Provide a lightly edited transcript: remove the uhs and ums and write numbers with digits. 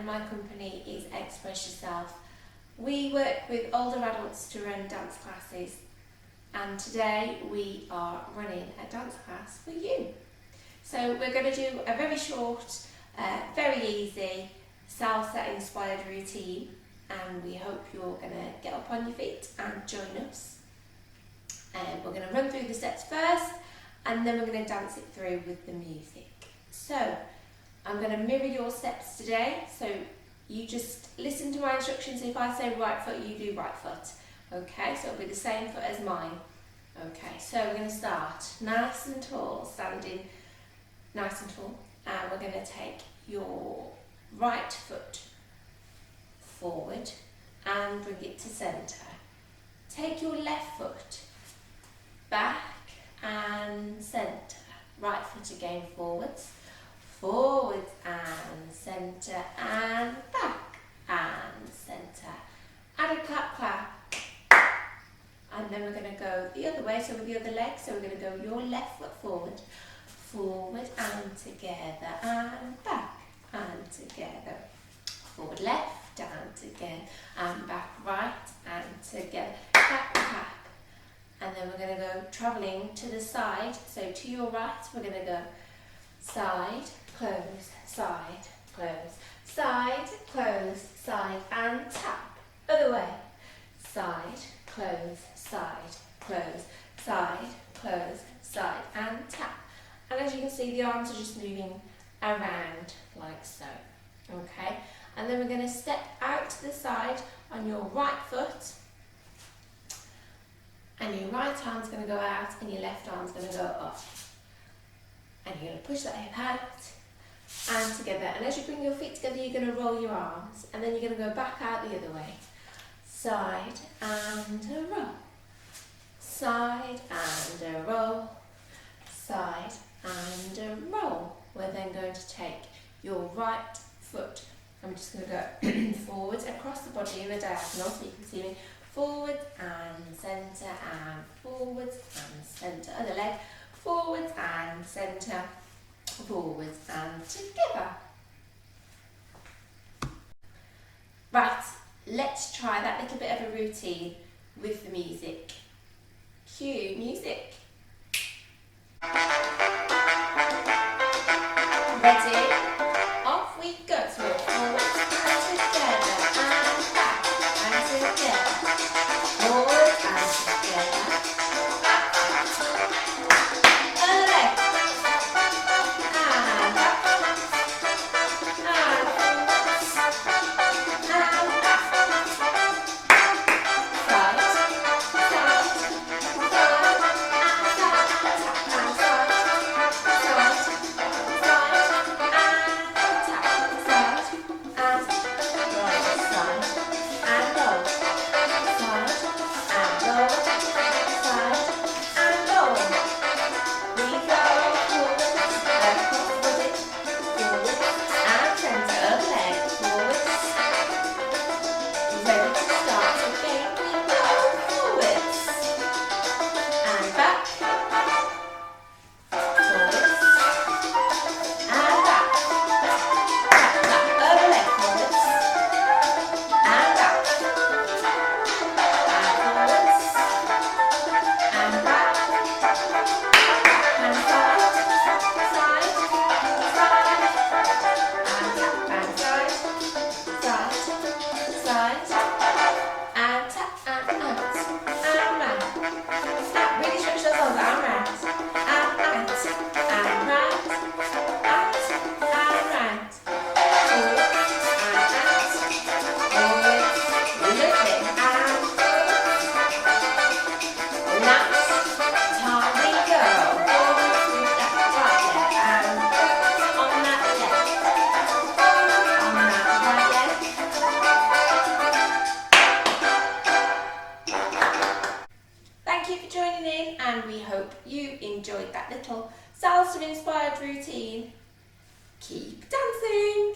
and my company is Xpress-Yourself. We work with older adults to run dance classes, and today we are running a dance class for you. So we're going to do a very short, very easy salsa inspired routine, and we hope you're going to get up on your feet and join us. We're going to run through the steps first, and then we're going to dance it through with the music. So I'm going to mirror your steps today, so you just listen to my instructions. If I say right foot, you do right foot. Okay, so it'll be the same foot as mine. Okay, so we're going to start nice and tall, standing nice and tall, and we're going to take your right foot forward and bring it to centre. Take your left foot back and centre. Right foot again, forwards and centre, and back and centre. And a clap, clap. And then we're going to go the other way, so with the other leg. So we're going to go your left foot forward and together, and back and together. Forward left and together, and back right and together. Clap, clap. And then we're going to go travelling to the side. So to your right, we're going to go side, close, side, close, side, close, side, and tap. Other way. Side, close, side, close, side, close, side, and tap. And as you can see, the arms are just moving around like so. Okay? And then we're going to step out to the side on your right foot. And your right arm's going to go out and your left arm's going to go up. And you're going to push that hip out and together. And as you bring your feet together, you're going to roll your arms. And then you're going to go back out the other way. Side and a roll. Side and a roll. Side and a roll. We're then going to take your right foot. I'm just going to go forwards across the body in a diagonal so you can see me. Forward and centre, and forwards and centre. Other leg. Forwards and centre. Forwards and together. Right, let's try that little bit of a routine with the music. Cue music. Ready? Off we go. So we're forwards and together, and back and together. Forward and together. Back. Other leg. And back. And forwards. And back. Side. Side. Side. And side. Side. And we hope you enjoyed that little salsa inspired routine. Keep dancing!